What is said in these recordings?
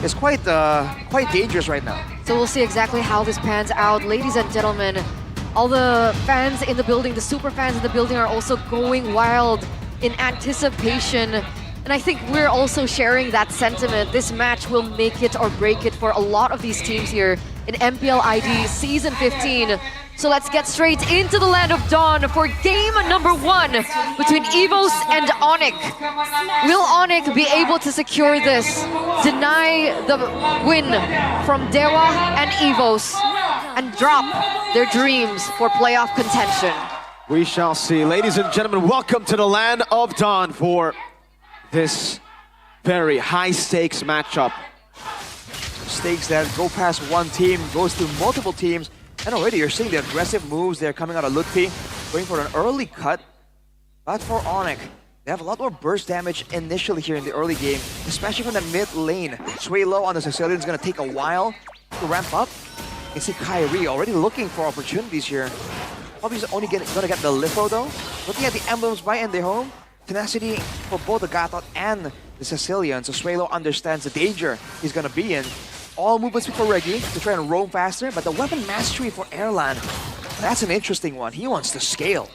is quite dangerous right now. So we'll see exactly how this pans out. Ladies and gentlemen, all the fans in the building, the super fans in the building are also going wild in anticipation. And I think we're also sharing that sentiment. This match will make it or break it for a lot of these teams here in MPL ID Season 15. So let's get straight into the Land of Dawn for game number 1 between Evos and Onic. Will Onic be able to secure this, deny the win from Dewa and Evos, and drop their dreams for playoff contention? We shall see. Ladies and gentlemen, welcome to the Land of Dawn for this very high-stakes matchup. Stakes that go past one team, goes to multiple teams, and already you're seeing the aggressive moves there coming out of Lutfi, going for an early cut. But for Onic, they have a lot more burst damage initially here in the early game, especially from the mid lane. Sway low on the Sicilian is going to take a while to ramp up. You can see Kyrie already looking for opportunities here. Probably he's only going to get the Litho though. Looking at the emblems by and the home, tenacity for both the Gatot and the Sicilian. So Sway low understands the danger he's going to be in. All movement speed for Reggie to try and roam faster, but the weapon mastery for Erlan, that's an interesting one. He wants to scale.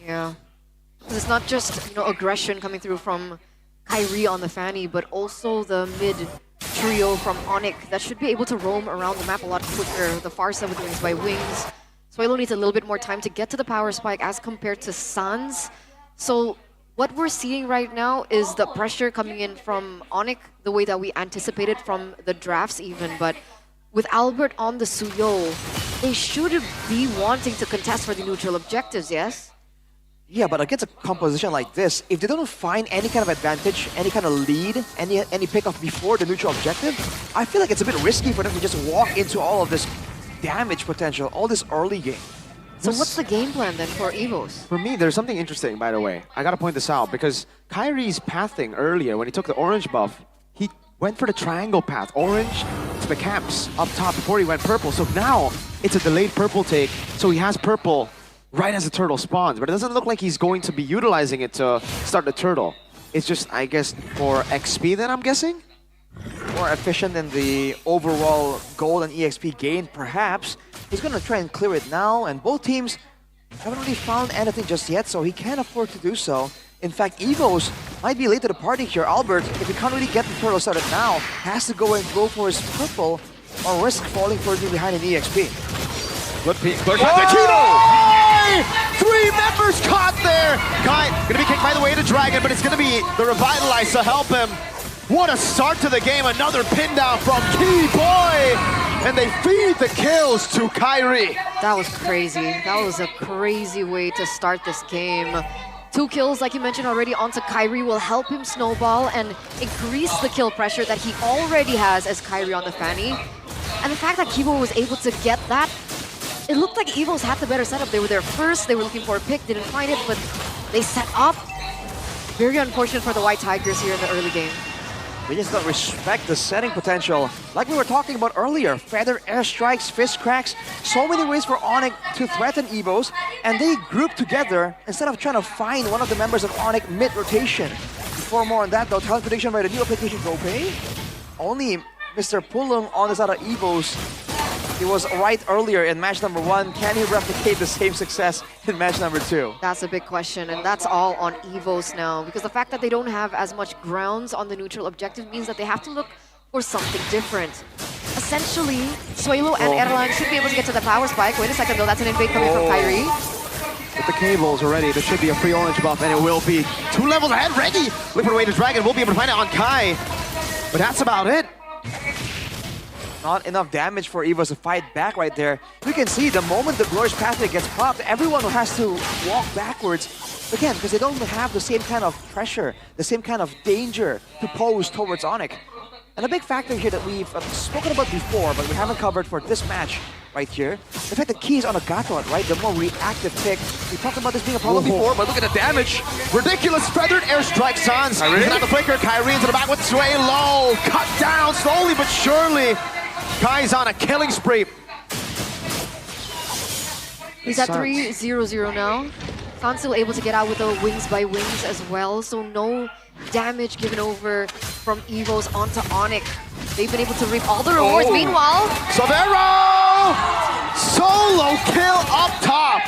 Yeah. It's not just, aggression coming through from Kyrie on the Fanny, but also the mid trio from Onic that should be able to roam around the map a lot quicker. The far side with Wings by Wings. Swalo needs a little bit more time to get to the power spike as compared to Sans. So what we're seeing right now is the pressure coming in from Onic, the way that we anticipated from the drafts even, but with Albert on the Suyo, they should be wanting to contest for the neutral objectives, yes? Yeah, but against a composition like this, if they don't find any kind of advantage, any kind of lead, any pickoff before the neutral objective, I feel like it's a bit risky for them to just walk into all of this damage potential, all this early game. So what's the game plan then for Evos? For me, there's something interesting, by the way. I gotta point this out, because Kyrie's pathing earlier, when he took the orange buff, he went for the triangle path. Orange to the camps up top before he went purple. So now, it's a delayed purple take, so he has purple right as the turtle spawns. But it doesn't look like he's going to be utilizing it to start the turtle. It's just, I guess, for XP then, I'm guessing? More efficient in the overall gold and EXP gain, perhaps. He's going to try and clear it now, and both teams haven't really found anything just yet, so he can't afford to do so. In fact, Evos might be late to the party here. Albert, if he can't really get the turtle started now, has to go for his purple or risk falling further behind in EXP. Good piece. Oh! 3 members caught there! Kai gonna be kicked by the way to Dragon, but it's gonna be the Revitalize to help him. What a start to the game, another pin down from Key Boy! And they feed the kills to Kyrie. That was crazy. That was a crazy way to start this game. 2 kills, like you mentioned already, onto Kyrie will help him snowball and increase the kill pressure that he already has as Kyrie on the Fanny. And the fact that Kibo was able to get that, it looked like Evos had the better setup. They were there first, they were looking for a pick, didn't find it, but they set up. Very unfortunate for the White Tigers here in the early game. They just don't respect the setting potential. Like we were talking about earlier, feather airstrikes, fist cracks, so many ways for Onic to threaten Evos, and they group together instead of trying to find one of the members of Onic mid-rotation. Before more on that though, talent prediction by the new application GoPay. Only Mr. Pulung on the side of Evos. He was right earlier in match number 1. Can he replicate the same success in match number 2? That's a big question, and that's all on Evos now, because the fact that they don't have as much grounds on the neutral objective means that they have to look for something different. Essentially, Suelo and Erlan should be able to get to the power spike. Wait a second though, that's an invade coming from Kyrie. With the cables already, there should be a free orange buff, and it will be 2 levels ahead. Reggie, looking for a way to Dragon, we'll be able to find it on Kai. But that's about it. Not enough damage for Evos to fight back right there. You can see the moment the Glorious Pathway gets popped, everyone has to walk backwards. Again, because they don't have the same kind of pressure, the same kind of danger to pose towards Onic. And a big factor here that we've spoken about before, but we haven't covered for this match right here, the fact that Key is on a Gatot, right? The more reactive pick. We talked about this being a problem before, but look at the damage. Ridiculous feathered airstrike, Sans. He's not the flicker. Kyrie into the back with Sway low. Cut down slowly but surely. Kai's on a killing spree. He's at 3-0-0 now. Khan's still able to get out with the wings by wings as well, so no damage given over from Evos onto Onic. They've been able to reap all the rewards. Oh. Meanwhile, Severo! Solo kill up top!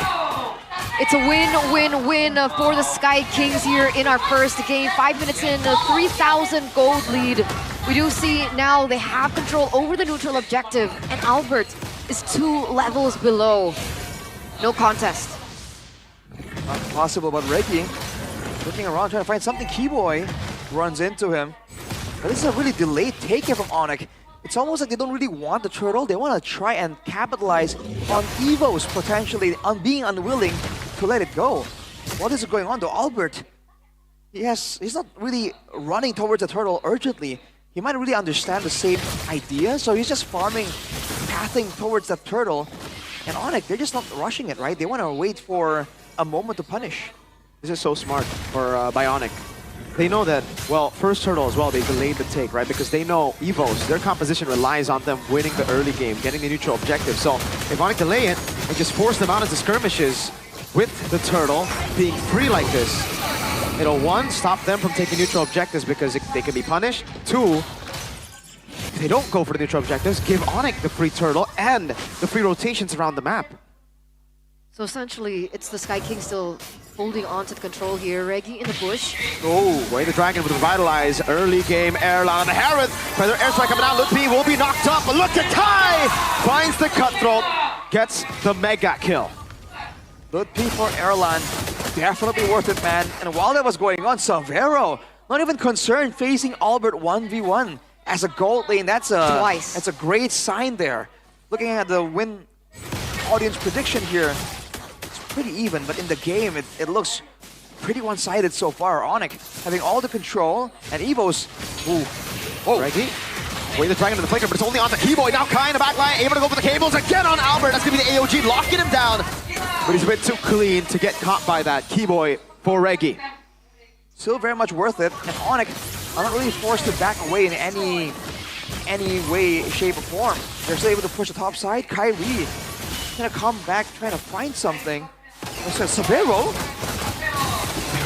it's a win-win-win for the Sky Kings here in our first game. 5 minutes in, a 3,000 gold lead. We do see now they have control over the neutral objective, and Albert is 2 levels below. No contest. Not possible, but Reggie looking around trying to find something. Keyboy runs into him. But this is a really delayed take here from Onic. It's almost like they don't really want the turtle. They want to try and capitalize on Evos potentially on being unwilling to let it go. What is going on though? Albert, he's not really running towards the turtle urgently. He might really understand the same idea, so he's just farming, pathing towards that turtle. And Onic, they're just not rushing it, right? They want to wait for a moment to punish. This is so smart for Bionic. They know that, well, first turtle as well, they delayed the take, right? Because they know Evos, their composition relies on them winning the early game, getting the neutral objective. So if Onic delay it and just force them out into skirmishes with the turtle being free like this, it'll, 1, stop them from taking neutral objectives because they can be punished. 2, if they don't go for the neutral objectives, give Onic the free turtle and the free rotations around the map. So essentially, it's the Sky King still holding on to the control here. Reggie in the bush. Oh, way the Dragon with Revitalize. Early game airline on the Herod. Feather airstrike coming out. Lutpi will be knocked up. But look at Kai! Finds the cutthroat. Gets the mega kill. Lutpi for Erlan. Definitely worth it, man. And while that was going on, Severo, not even concerned facing Albert 1v1 as a gold lane. That's a great sign there. Looking at the win audience prediction here, it's pretty even, but in the game, it looks pretty one-sided so far. Onic having all the control, and Evos, ooh, whoa. Reggie, way the Dragon to the flicker, but it's only on the Keyboy. Now Kai in the back line, able to go for the cables again on Albert. That's gonna be the AOG, locking him down. But he's a bit too clean to get caught by that. Keyboy for Reggie. Still very much worth it, and Onic are not really forced to back away in any way, shape, or form. They're still able to push the top side. Kyrie gonna come back trying to find something. Severo,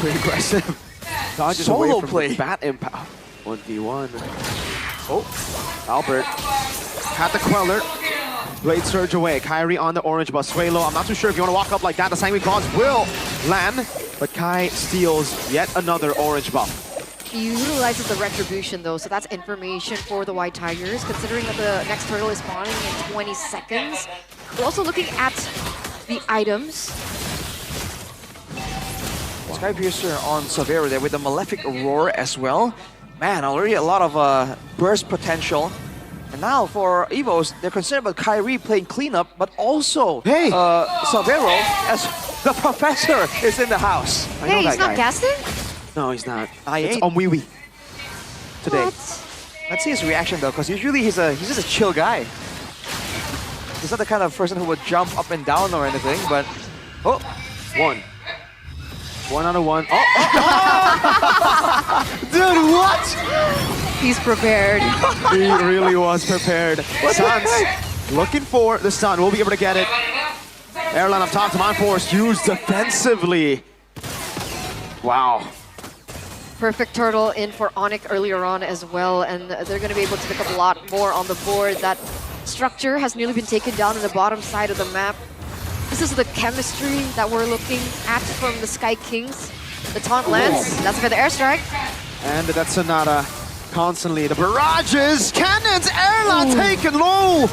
very aggressive. Dodges solo away from play. The bat impact. 1v1. Oh, Albert had the Queller. Blade Surge away. Kyrie on the orange buff. Suelo, I'm not too sure if you want to walk up like that. The Sanguine Claws will land, but Kai steals yet another orange buff. He utilizes the Retribution though, so that's information for the White Tigers, considering that the next turtle is spawning in 20 seconds. We're also looking at the items. Skypiercer on Severo there with the Malefic Roar as well. Man, already a lot of burst potential. And now for Evos, they're concerned about Kyrie playing cleanup, but also Severo as the Professor is in the house. Hey, he's not casting? No, he's not. I It's ain't. on Wee Wee today. What? Let's see his reaction though, because usually he's just a chill guy. He's not the kind of person who would jump up and down or anything, but oh, 1 on a 1. Oh. Dude, what? He's prepared. He really was prepared. Suns looking for the stun. We'll be able to get it. Airline up top to Monforce used defensively. Wow. Perfect turtle in for Onic earlier on as well, and they're going to be able to pick up a lot more on the board. That structure has nearly been taken down on the bottom side of the map. This is the chemistry that we're looking at from the Sky Kings. The taunt lands, that's for the airstrike. And that Sonata constantly. The barrages, cannons, Airline taken low.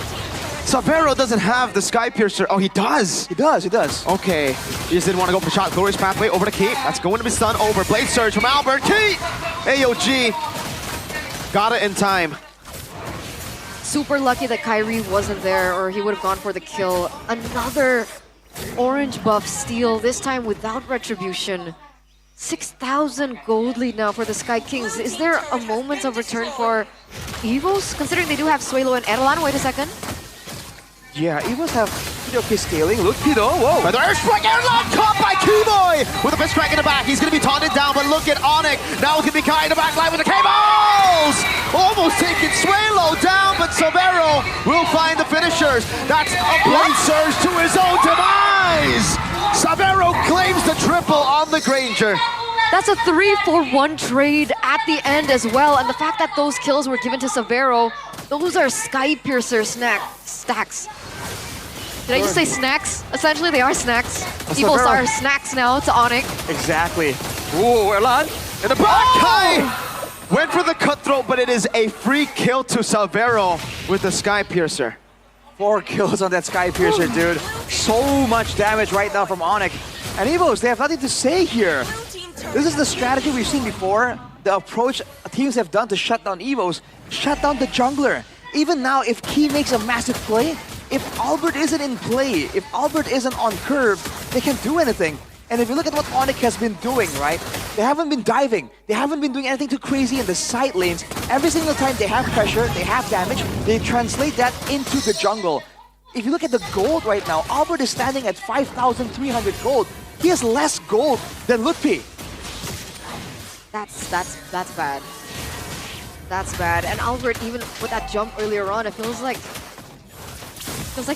Severo doesn't have the Skypiercer. Oh, he does. he does. Okay, he just didn't want to go for shot. Glorious pathway over to Keep. That's going to be stunned over. Blade Surge from Albert. Keep! AOG got it in time. Super lucky that Kyrie wasn't there, or he would have gone for the kill. Another orange buff steal, this time without Retribution. 6,000 gold lead now for the Sky Kings. Is there a moment of return for Evos? Considering they do have Suelo and Erlan. Wait a second. Yeah, Evos have pretty okay scaling. Look, Pido, whoa. But the airstrike, Airlock caught by Keyboy with a fist strike in the back. He's going to be taunted down, but look at Onic. Now it's going to be Kai in the back line with the cables! Almost taking Suelo down, but Severo will find the finishers. That's a Blade Surge to his own demise! Savero claims the triple on the Granger. That's a 3-for-1 trade at the end as well. And the fact that those kills were given to Savero, those are Sky Piercer stacks. Did I just say snacks? Essentially, they are snacks. Evos Savero. are snacks now to Onic. Exactly. Ooh, Erlan in the back. Kai went for the cutthroat, but it is a free kill to Savero with the Sky Piercer. 4 kills on that Sky Piercer, dude. So much damage right now from Onic. And Evos, they have nothing to say here. This is the strategy we've seen before. The approach teams have done to shut down Evos. Shut down the jungler. Even now, if Key makes a massive play, if Albert isn't in play, if Albert isn't on curve, they can't do anything. And if you look at what Onic has been doing, right? They haven't been diving. They haven't been doing anything too crazy in the side lanes. Every single time they have pressure, they have damage, they translate that into the jungle. If you look at the gold right now, Albert is standing at 5,300 gold. He has less gold than Lutfi. That's bad. That's bad. And Albert, even with that jump earlier on, it feels like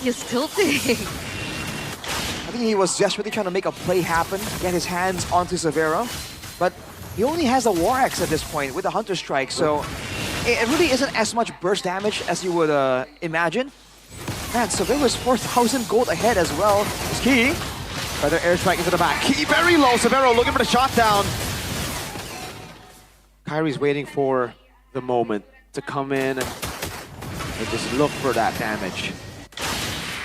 he's tilting. I think he was desperately trying to make a play happen, get his hands onto Savero, but he only has a War Axe at this point with a Hunter Strike, so it really isn't as much burst damage as you would imagine. Man, Savero is 4,000 gold ahead as well. It's Key. Feather airstrike into the back. Key very low. Savero looking for the shot down. Kyrie's waiting for the moment to come in and just look for that damage.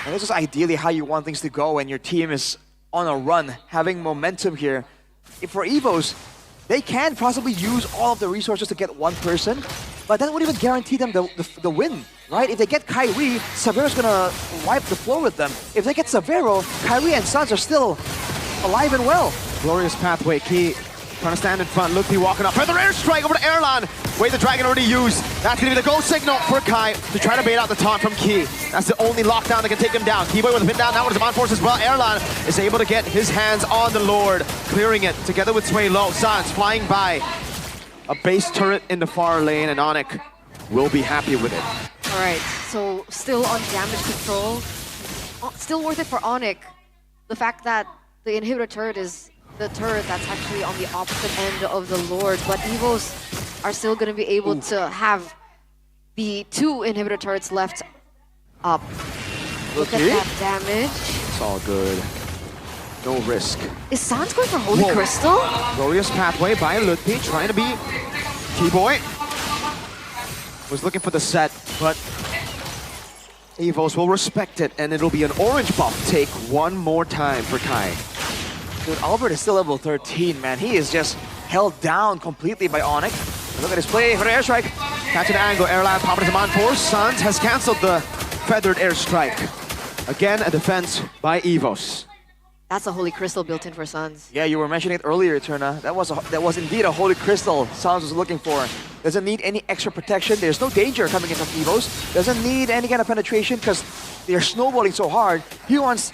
And this is ideally how you want things to go when your team is on a run, having momentum here. For Evos, they can possibly use all of the resources to get one person, but that would even guarantee them the win, right? If they get Kyrie, Savero's gonna wipe the floor with them. If they get Savero, Kyrie and Suns are still alive and well. Glorious pathway. Key trying to stand in front. Lutfi walking up. Feather airstrike over to Erlan. Wait, the dragon already used. That's going to be the go signal for Kai to try to bait out the taunt from Key. That's the only lockdown that can take him down. Keyboy with a pin down now with his Mind Force as well. Erlan is able to get his hands on the Lord, clearing it together with Sway Low. Sans flying by. A base turret in the far lane, and Onic will be happy with it. All right, so still on damage control. Still worth it for Onic. The fact that the inhibitor turret is the turret that's actually on the opposite end of the Lord, but Evos are still going to be able to have the 2 inhibitor turrets left up. Look at that damage. It's all good. No risk. Is Sans going for Holy Crystal? Glorious pathway by Lutfi, trying to be Keyboy. Was looking for the set, but Evos will respect it, and it'll be an orange buff take one more time for Kai. Dude, Albert is still level 13, man. He is just held down completely by Onic. Look at his play for the airstrike. Catching the angle, Erlan popping his on force. Sans has cancelled the feathered airstrike. Again, a defense by Evos. That's a Holy Crystal built in for Sans. Yeah, you were mentioning it earlier, Turna. That was indeed a Holy Crystal Sans was looking for. Doesn't need any extra protection. There's no danger coming in from Evos. Doesn't need any kind of penetration because they're snowballing so hard. He wants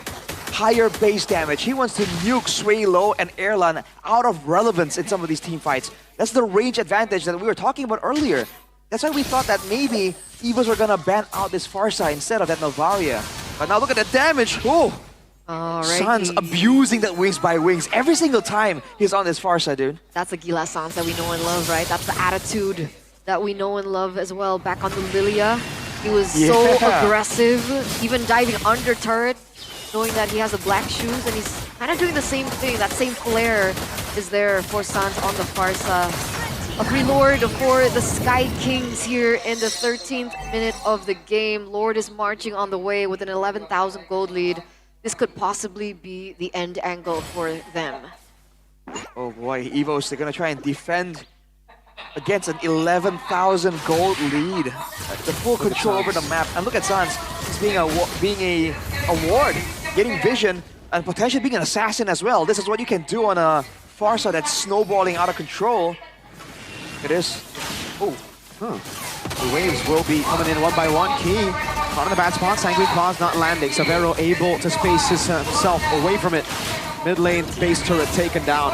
higher base damage. He wants to nuke Sway Low and Erlan out of relevance in some of these team fights. That's the range advantage that we were talking about earlier. That's why we thought that maybe Evos were gonna ban out this Farsa instead of that Novaria. But now look at the damage. Oh! Sans abusing that wings by wings every single time he's on this Farsa, dude. That's the Gila Sans that we know and love, right? That's the attitude that we know and love as well. Back on the Lilia, he was so aggressive, even diving under turret, knowing that he has the black shoes, and he's kind of doing the same thing. That same flair is there for Sans on the Farsa. A free Lord for the Sky Kings here in the 13th minute of the game. Lord is marching on the way with an 11,000 gold lead. This could possibly be the end angle for them. Oh boy, Evos, they're gonna try and defend against an 11,000 gold lead. The full control over the map. And look at Sans, he's being a ward, getting vision, and potentially being an assassin as well. This is what you can do on a Farsa that's snowballing out of control. It is. Oh. The waves will be coming in one by one. Key caught in the bad spot. Sanguine Claws not landing. Savero able to space himself away from it. Mid lane base turret taken down.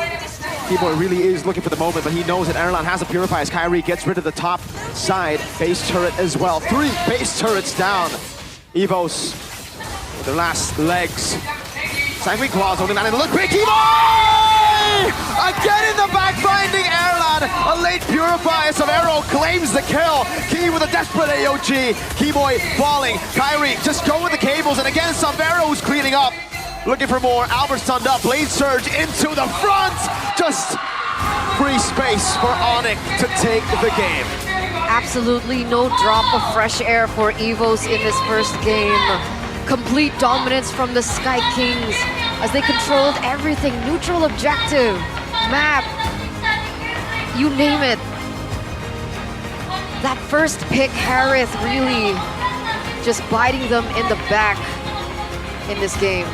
Keyboy really is looking for the moment, but he knows that Erlan has a Purify as Kyrie gets rid of the top side base turret as well. 3 base turrets down. Evos with their last legs. Sanguine Claws holding that in. Look, big Keyboy! Again in the back, finding Airland. A late Purify. Severo claims the kill. Key with a desperate AOG. Keyboy falling. Kyrie just go with the cables. And again, Severo's cleaning up. Looking for more. Albert stunned up. Blade Surge into the front. Just free space for Onic to take the game. Absolutely no drop of fresh air for Evos in this first game. Complete dominance from the Sky Kings as they controlled everything. Neutral objective, map, you name it. That first pick, Harith, really just biting them in the back in this game.